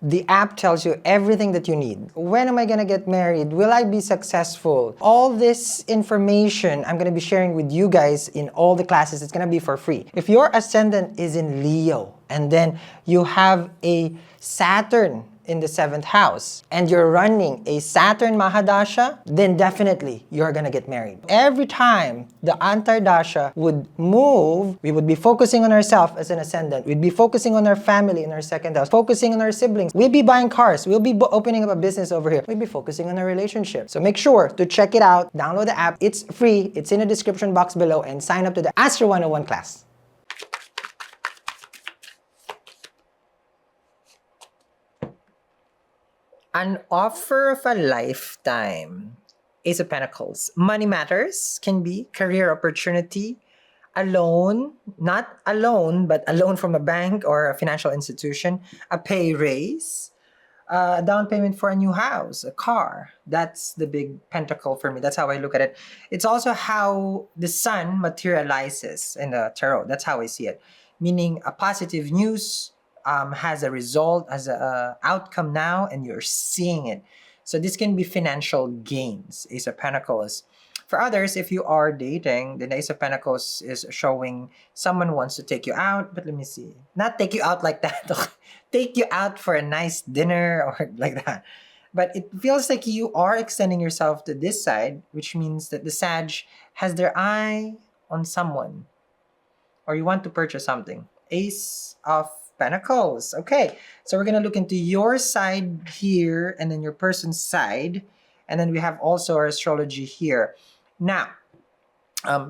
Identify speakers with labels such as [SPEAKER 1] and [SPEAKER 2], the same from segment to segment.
[SPEAKER 1] The app tells you everything that you need. When am I gonna get married? Will I be successful? All this information I'm gonna be sharing with you guys in all the classes. It's gonna be for free. If your ascendant is in Leo, and then you have a Saturn in the 7th house, and you're running a Saturn Mahadasha, then definitely you're gonna get married. Every time the Antardasha would move, we would be focusing on ourselves as an ascendant. We'd be focusing on our family in our 2nd house, focusing on our siblings. We'll be buying cars. We'll be opening up a business over here. We'll be focusing on our relationship. So make sure to check it out. Download the app. It's free. It's in the description box below, and sign up to the Astro 101 class. An offer of a lifetime. Ace of Pentacles. Money matters, can be career opportunity, a loan, not a loan, but a loan from a bank or a financial institution, a pay raise, a down payment for a new house, a car. That's the big pentacle for me. That's how I look at it. It's also how the sun materializes in the tarot. That's how I see it. Meaning a positive news has a result, has a outcome now, and you're seeing it. So this can be financial gains. Ace of Pentacles. For others, if you are dating, the Ace of Pentacles is showing someone wants to take you out. But let me see. Not take you out like that. Take you out for a nice dinner or like that. But it feels like you are extending yourself to this side, which means that the Sag has their eye on someone. Or you want to purchase something. Ace of Pentacles. Okay, so we're gonna look into your side here and then your person's side, and then we have also our astrology here. Now,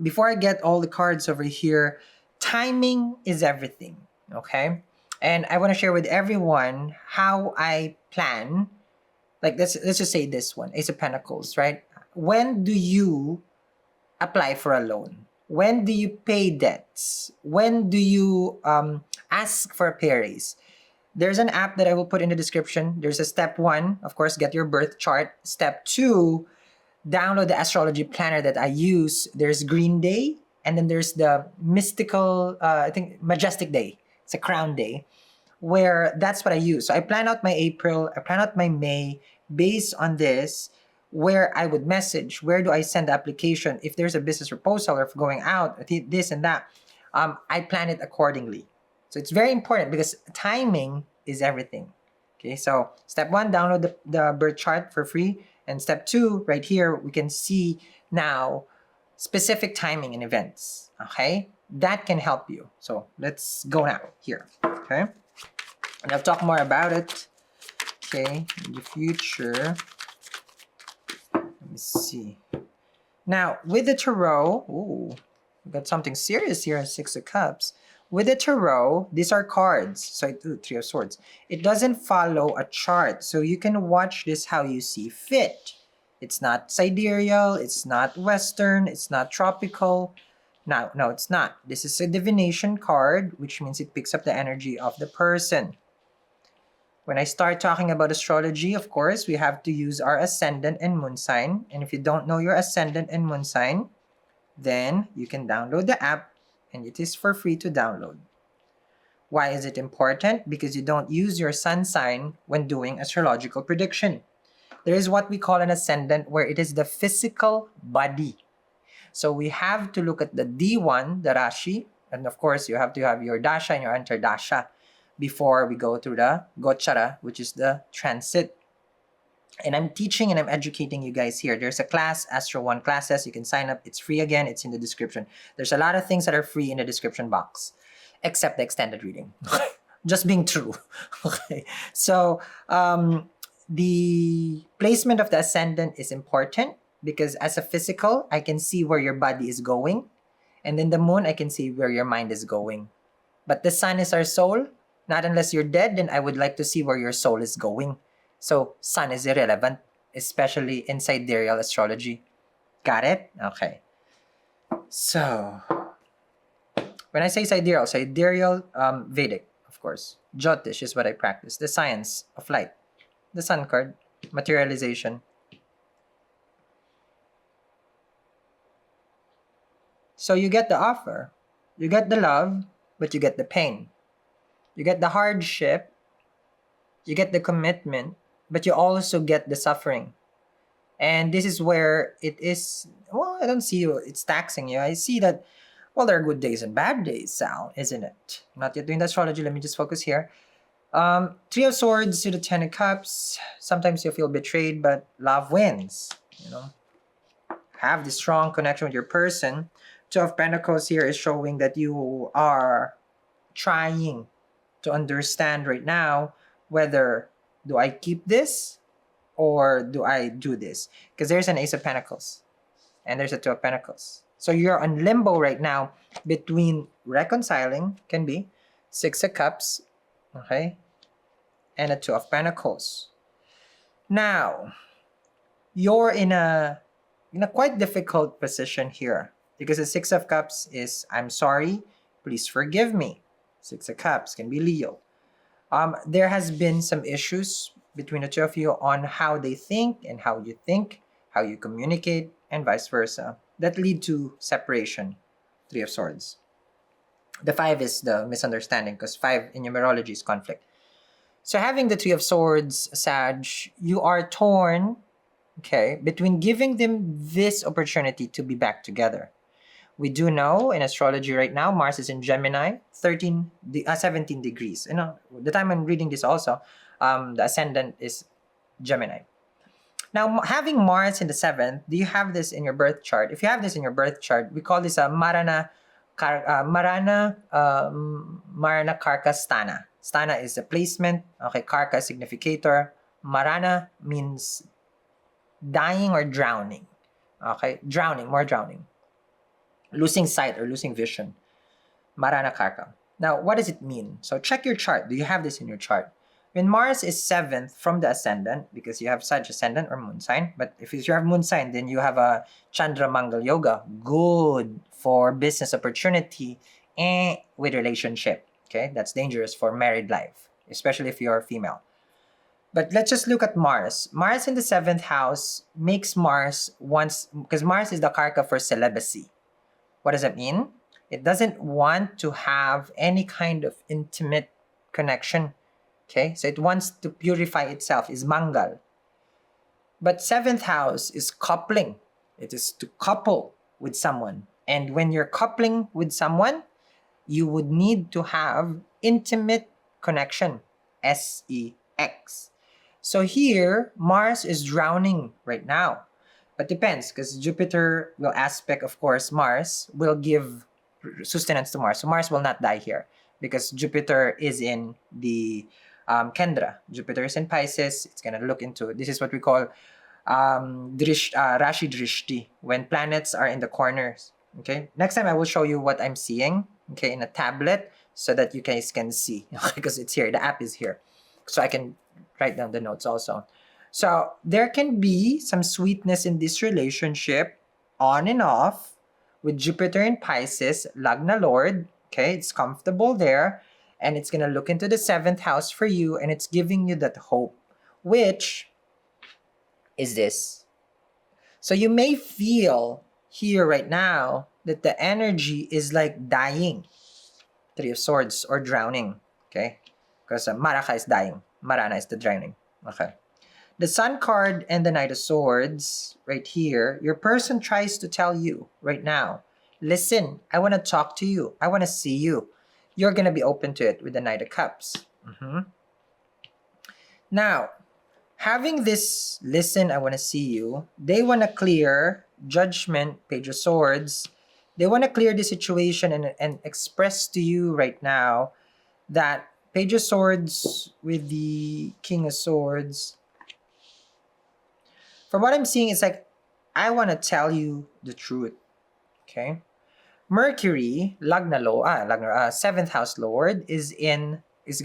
[SPEAKER 1] before I get all the cards over here, timing is everything. Okay, and I want to share with everyone how I plan. Like let's just say this one, Ace of Pentacles, right? When do you apply for a loan? When do you pay debts? When do you ask for a pay raise? There's an app that I will put in the description. There's a step 1, of course, get your birth chart. Step 2, download the astrology planner that I use. There's Green Day, and then there's the mystical, I think, Majestic Day. It's a crown day, where that's what I use. So I plan out my April, I plan out my May based on this, where I would message, where do I send the application, if there's a business proposal or if going out, this and that. I plan it accordingly. So it's very important because timing is everything. Okay, so step 1, download the birth chart for free. And step 2, right here, we can see now specific timing and events. Okay, that can help you. So let's go now here. Okay, and I'll talk more about it. Okay, in the future. Let me see. Now, with the tarot, ooh, we got something serious here, 6 of Cups. With the tarot, these are cards. So, 3 of Swords. It doesn't follow a chart. So, you can watch this how you see fit. It's not sidereal. It's not Western. It's not tropical. No, it's not. This is a divination card, which means it picks up the energy of the person. When I start talking about astrology, of course, we have to use our ascendant and moon sign. And if you don't know your ascendant and moon sign, then you can download the app, and it is for free to download. Why is it important? Because you don't use your sun sign when doing astrological prediction. There is what we call an ascendant, where it is the physical body. So we have to look at the D1, the Rashi, and of course, you have to have your Dasha and your Antardasha before we go through the Gochara, which is the transit. And I'm teaching and I'm educating you guys here. There's a class, Astro 1 classes. You can sign up. It's free again. It's in the description. There's a lot of things that are free in the description box, except the extended reading. Just being true. Okay. So the placement of the ascendant is important because as a physical, I can see where your body is going. And then the moon, I can see where your mind is going. But the sun is our soul. Not unless you're dead, then I would like to see where your soul is going. So, sun is irrelevant, especially in sidereal astrology. Got it? Okay. So, when I say sidereal, Vedic, of course. Jyotish is what I practice. The science of light. The sun card. Materialization. So, you get the offer. You get the love, but you get the pain. You get the hardship, You get the commitment, but you also get the suffering. And this is where it is, well, I don't see you, it's taxing you. I see that, well, there are good days and bad days, Sal, isn't it? Not yet doing the astrology. Let me just focus here. Three of Swords to the Ten of Cups. Sometimes you feel betrayed, but love wins. You know, have this strong connection with your person. Two of Pentacles here is showing that you are trying to understand right now whether do I keep this or do I do this? Because there's an Ace of Pentacles and there's a Two of Pentacles. So you're on limbo right now between reconciling, can be, Six of Cups, okay, and a Two of Pentacles. Now, you're in a quite difficult position here because the Six of Cups is, I'm sorry, please forgive me. Six of Cups can be Leo. There has been some issues between the two of you on how they think and how you think, how you communicate, and vice versa, that lead to separation. Three of Swords. The five is the misunderstanding because five in numerology is conflict. So having the Three of Swords, Sag, you are torn, okay, between giving them this opportunity to be back together. We do know in astrology right now, Mars is in Gemini, 17 degrees. You know, the time I'm reading this also, the ascendant is Gemini. Now, having Mars in the 7th, do you have this in your birth chart? If you have this in your birth chart, we call this a Marana Karka Stana. Stana is a placement. Okay, Karka significator. Marana means dying or drowning. Okay, drowning, more drowning. Losing sight or losing vision. Marana Karka. Now, what does it mean? So check your chart. Do you have this in your chart? When Mars is 7th from the ascendant, because you have Sag ascendant or moon sign, but if you have moon sign, then you have a Chandra Mangal Yoga. Good for business opportunity and with relationship. Okay, that's dangerous for married life, especially if you're female. But let's just look at Mars. Mars in the 7th house makes Mars once, because Mars is the karka for celibacy. What does that mean? It doesn't want to have any kind of intimate connection. Okay, so it wants to purify itself, is Mangal. But 7th house is coupling. It is to couple with someone. And when you're coupling with someone, you would need to have intimate connection, sex. So here, Mars is drowning right now. But depends, because Jupiter will aspect, of course, Mars, will give sustenance to Mars. So Mars will not die here because Jupiter is in the Kendra. Jupiter is in Pisces. It's going to look into, this is what we call Rashi Drishti, when planets are in the corners. Okay, next time I will show you what I'm seeing, okay, in a tablet so that you guys can see, because it's here, the app is here. So I can write down the notes also. So there can be some sweetness in this relationship, on and off, with Jupiter in Pisces, Lagna Lord. Okay, it's comfortable there. And it's going to look into the 7th house for you. And it's giving you that hope, which is this. So you may feel here right now that the energy is like dying. Three of Swords or drowning. Okay, because Maraka is dying. Marana is the drowning. Okay. The Sun card and the Knight of Swords right here, your person tries to tell you right now, listen, I want to talk to you. I want to see you. You're going to be open to it with the Knight of Cups. Now, having this, listen, I want to see you, they want to clear Judgment, Page of Swords. They want to clear the situation and express to you right now that Page of Swords with the King of Swords, from what I'm seeing, it's like, I want to tell you the truth. Okay? Mercury, 7th house Lord, is going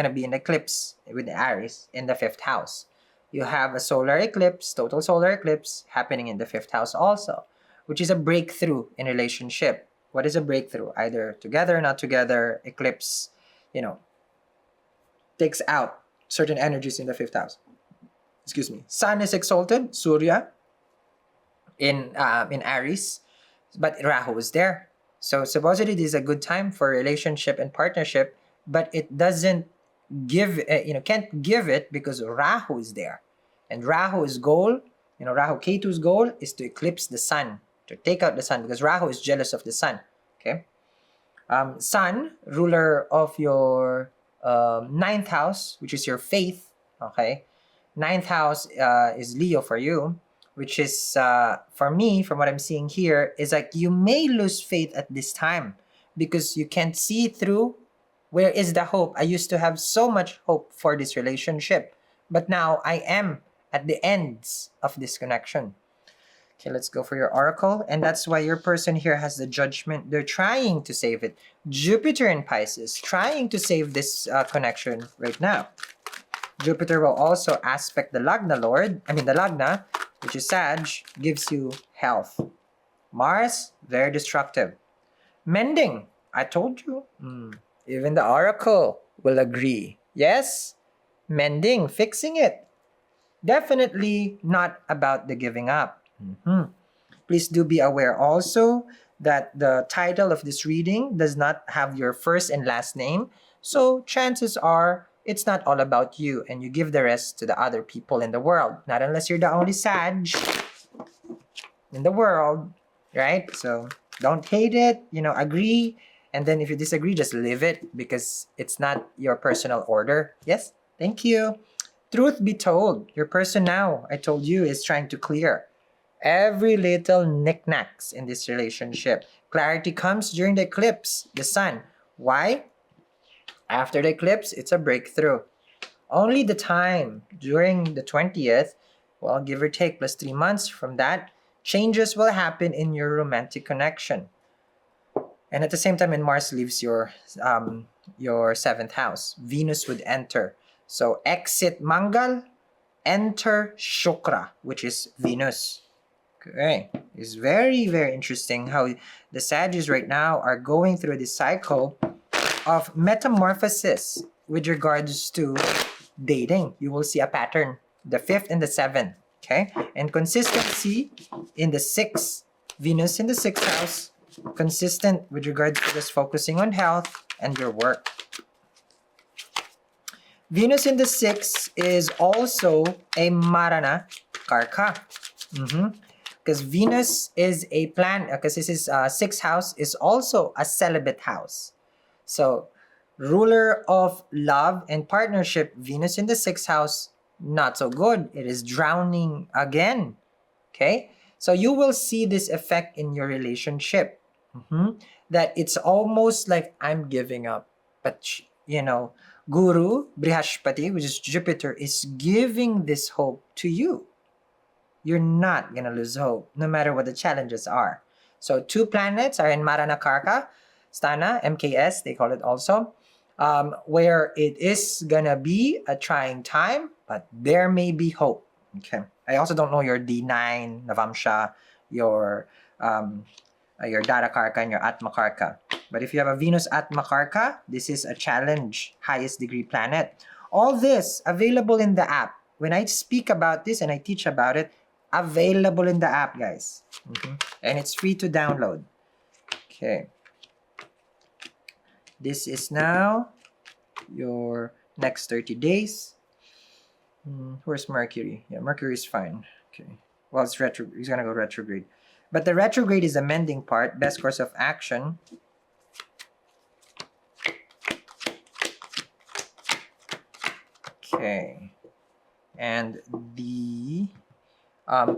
[SPEAKER 1] to be in eclipse with Aries in the 5th house. You have a solar eclipse, total solar eclipse, happening in the 5th house also, which is a breakthrough in relationship. What is a breakthrough? Either together, not together, eclipse, takes out certain energies in the 5th house. Excuse me. Sun is exalted, Surya, in Aries, but Rahu is there. So supposedly this is a good time for relationship and partnership, but it doesn't can't give it because Rahu is there. And Rahu's goal, Rahu Ketu's goal is to eclipse the sun, to take out the sun, because Rahu is jealous of the sun. Okay. Sun, ruler of your ninth house, which is your faith. Okay. Ninth house is Leo for you, which is, for me, from what I'm seeing here, is like you may lose faith at this time because you can't see through. Where is the hope? I used to have so much hope for this relationship, but now I am at the ends of this connection. Okay, let's go for your oracle. And that's why your person here has the Judgment. They're trying to save it. Jupiter in Pisces, trying to save this connection right now. Jupiter will also aspect the Lagna Lord. The Lagna, which is Sag, gives you health. Mars, very destructive. Mending, I told you. Even the oracle will agree. Yes, mending, fixing it. Definitely not about the giving up. Please do be aware also that the title of this reading does not have your first and last name. So chances are it's not all about you and you give the rest to the other people in the world. Not unless you're the only Sag in the world, right? So don't hate it, agree. And then if you disagree, just leave it because it's not your personal order. Yes? Thank you. Truth be told, your person now, I told you, is trying to clear every little knickknacks in this relationship. Clarity comes during the eclipse, the sun. Why? After the eclipse, it's a breakthrough. Only the time during the 20th, well, give or take, plus 3 months from that, changes will happen in your romantic connection. And at the same time, when Mars leaves your 7th house, Venus would enter. So exit Mangal, enter Shukra, which is Venus. Okay, it's very, very interesting how the Sagittarius right now are going through this cycle of metamorphosis with regards to dating. You will see a pattern, the 5th and the 7th. Okay, and consistency in the 6th, Venus in the 6th house, consistent with regards to just focusing on health and your work. Venus in the 6th is also a Marana Karka. Because Venus is a planet, because this is 6th house, is also a celibate house. So, ruler of love and partnership, Venus in the 6th house, not so good. It is drowning again. Okay? So, you will see this effect in your relationship. That it's almost like I'm giving up. But, Guru, Brihaspati, which is Jupiter, is giving this hope to you. You're not going to lose hope, no matter what the challenges are. So 2 planets are in Maranakarka, Stana, MKS, they call it also, where it is going to be a trying time, but there may be hope. Okay. I also don't know your D9, Navamsha, your Darakarka, and your Atmakarka. But if you have a Venus Atmakarka, this is a challenge, highest degree planet. All this available in the app. When I speak about this and I teach about it, available in the app, guys. And it's free to download. Okay. This is now your next 30 days. Where's Mercury? Yeah, Mercury is fine. Okay. Well, it's retro. He's going to go retrograde. But the retrograde is the mending part. Best course of action. Okay. And the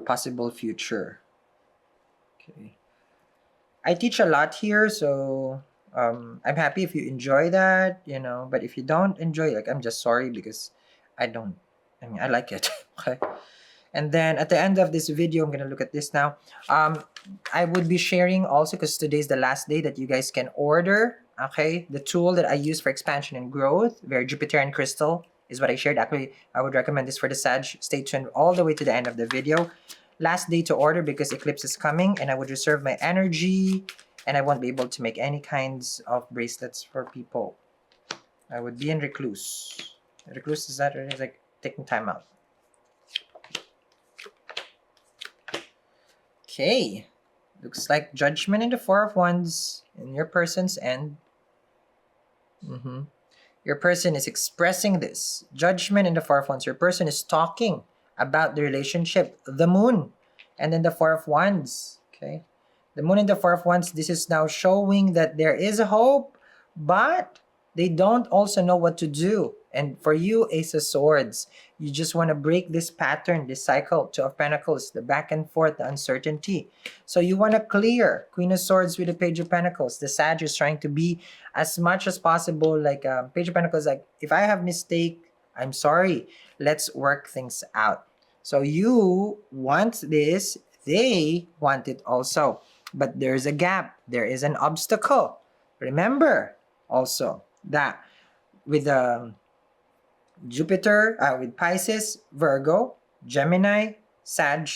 [SPEAKER 1] possible future. Okay. I teach a lot here, so I'm happy if you enjoy that, but if you don't enjoy, I'm just sorry because I like it. Okay. And then at the end of this video, I'm going to look at this now. I would be sharing also, because today's the last day that you guys can order, okay, the tool that I use for expansion and growth, very Jupiterian crystal, is what I shared. Actually, I would recommend this for the Sag. Stay tuned all the way to the end of the video. Last day to order because eclipse is coming and I would reserve my energy and I won't be able to make any kinds of bracelets for people. I would be in recluse. Recluse is that it's like taking time out. Okay. Looks like Judgment in the 4 of Wands in your person's end. Your person is expressing this. Judgment in the Four of Wands. Your person is talking about the relationship. The Moon. And then the Four of Wands. Okay. The Moon and the Four of Wands. This is now showing that there is a hope, but they don't also know what to do. And for you, Ace of Swords, you just want to break this pattern, this cycle. Two of Pentacles, the back and forth, the uncertainty. So you want to clear. Queen of Swords with the Page of Pentacles. The Sag is trying to be as much as possible like Page of Pentacles. Like, if I have mistake, I'm sorry. Let's work things out. So you want this. They want it also. But there's a gap. There is an obstacle. Remember also that with Jupiter, with Pisces, Virgo, Gemini, Sag,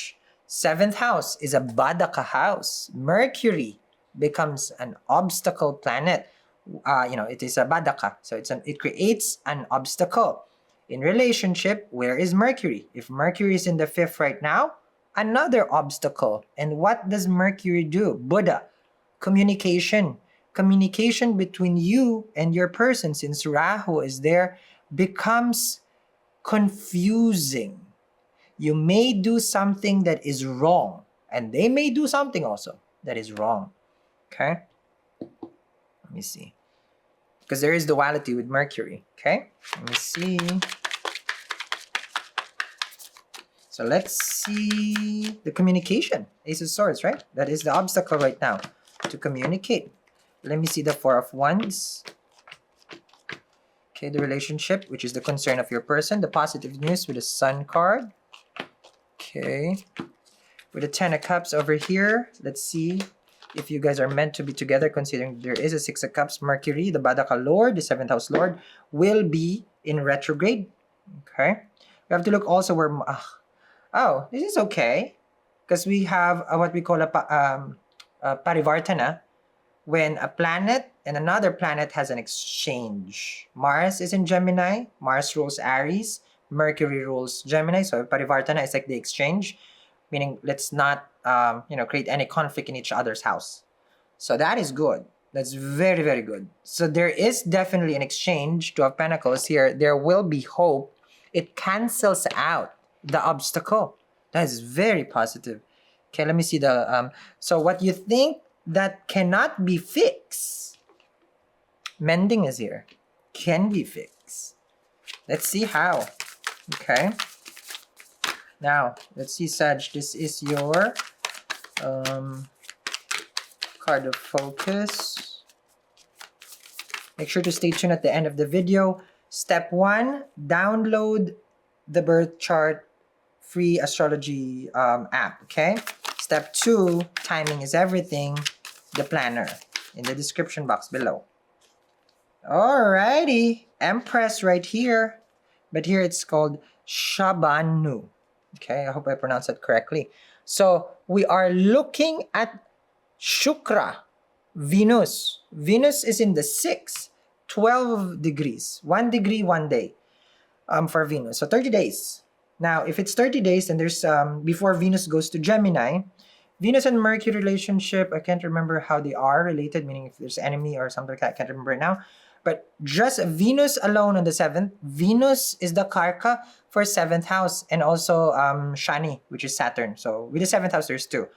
[SPEAKER 1] 7th house is a Badaka house. Mercury becomes an obstacle planet. It is a Badaka. So it creates an obstacle. In relationship, where is Mercury? If Mercury is in the 5th right now, another obstacle. And what does Mercury do? Buddha, communication. Communication between you and your person, since Rahu is there, becomes confusing. You may do something that is wrong, and they may do something also that is wrong. Okay? Let me see. Because there is duality with Mercury. Okay? Let me see. So let's see the communication. Ace of Swords, right? That is the obstacle right now to communicate. Let me see the Four of Wands. Okay, the relationship, which is the concern of your person. The positive news with the Sun card. Okay. With the 10 of Cups over here, let's see if you guys are meant to be together, considering there is a 6 of Cups. Mercury, the Badaka Lord, the 7th house Lord, will be in retrograde. Okay. We have to look also where... oh, this is okay. Because we have what we call a parivartana. When a planet and another planet has an exchange. Mars is in Gemini. Mars rules Aries. Mercury rules Gemini. So parivartana is like the exchange. Meaning, let's not create any conflict in each other's house. So that is good. That's very, very good. So there is definitely an exchange. Two of Pentacles here. There will be hope. It cancels out the obstacle. That is very positive. Okay, let me see the... so what you think that cannot be fixed, mending is here. Can be fixed. Let's see how. Okay. Now, let's see, Sag. This is your card of focus. Make sure to stay tuned at the end of the video. Step 1, download the birth chart free astrology app, okay? Step 2, timing is everything, the planner in the description box below. Alrighty, Empress right here. But here it's called Shabanu. Okay, I hope I pronounced that correctly. So we are looking at Shukra, Venus. Venus is in the 6th, 12 degrees. 1 degree, 1 day for Venus. So 30 days. Now, if it's 30 days, then there's before Venus goes to Gemini. Venus and Mercury relationship, I can't remember how they are related, meaning if there's enemy or something like that, I can't remember right now. But just Venus alone on the 7th, Venus is the Karka for 7th house, and also Shani, which is Saturn. So with the 7th house, there's 2.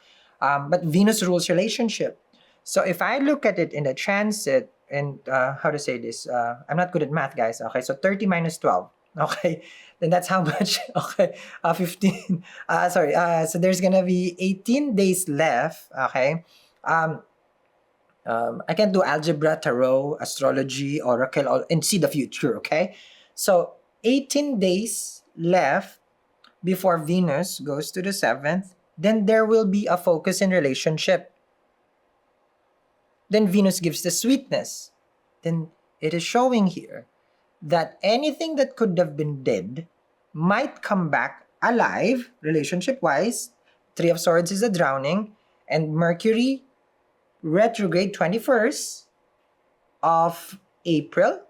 [SPEAKER 1] But Venus rules relationship. So if I look at it in the transit, and how to say this, I'm not good at math, guys. Okay, so 30 minus 12. Okay, then that's how much? Okay, 15. Sorry. So there's gonna be 18 days left. Okay. I can do algebra, tarot, astrology, oracle, and see the future. Okay. So 18 days left before Venus goes to the 7th. Then there will be a focus in relationship. Then Venus gives the sweetness. Then it is showing here that anything that could have been dead might come back alive, relationship-wise. 3 of Swords is a drowning. And Mercury, retrograde 21st of April.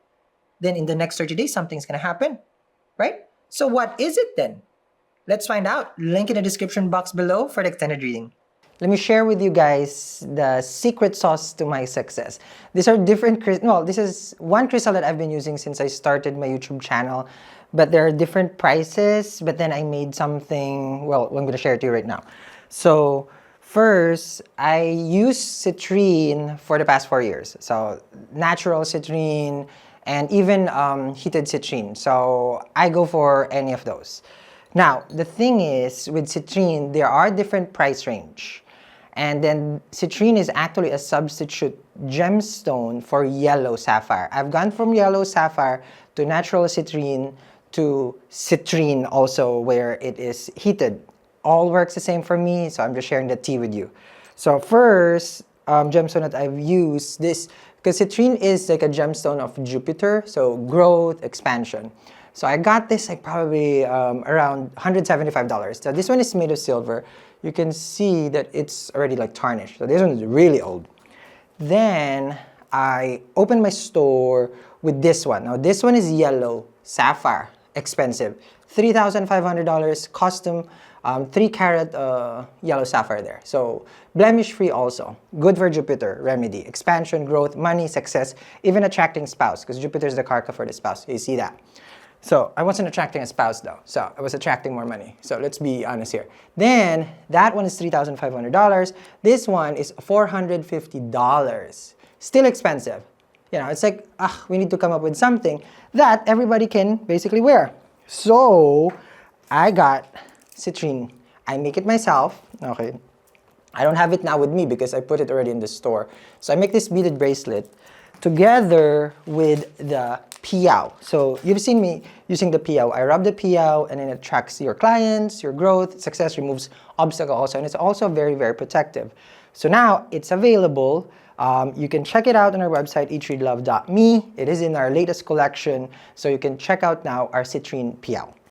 [SPEAKER 1] Then in the next 30 days, something's going to happen. Right? So what is it then? Let's find out. Link in the description box below for the extended reading. let me share with you guys the secret sauce to my success. These are different well, this is one crystal that I've been using since I started my YouTube channel, but there are different prices, but then I made something, well, I'm going to share it to you right now. So first, I use citrine for the past 4 years. So natural citrine and even heated citrine. So I go for any of those. Now, the thing is, with citrine, there are different price range. And then citrine is actually a substitute gemstone for yellow sapphire. I've gone from yellow sapphire to natural citrine to citrine also, where it is heated. All works the same for me, so I'm just sharing the tea with you. So first, gemstone that I've used, this, because citrine is like a gemstone of Jupiter, so growth, expansion. So I got this like probably around $175. So this one is made of silver. You can see that it's already like tarnished. So this one is really old. Then I opened my store with this one. Now this one is yellow sapphire, expensive, $3,500, custom, 3-carat yellow sapphire there. So blemish free also, good for Jupiter, remedy, expansion, growth, money, success, even attracting spouse, because Jupiter is the karka for the spouse. You see that. So I wasn't attracting a spouse though, so I was attracting more money. So let's be honest here. Then that one is $3,500. This one is $450. Still expensive. You know, it's like, we need to come up with something that everybody can basically wear. So I got citrine. I make it myself. Okay. I don't have it now with me because I put it already in the store. So I make this beaded bracelet together with the piao. So you've seen me using the piao. I rub the piao and it attracts your clients, your growth, success, removes obstacle also, and it's also very, very protective. So now it's available. You can check it out on our website, eatreadlove.me. It is in our latest collection, so you can check out now our citrine piao.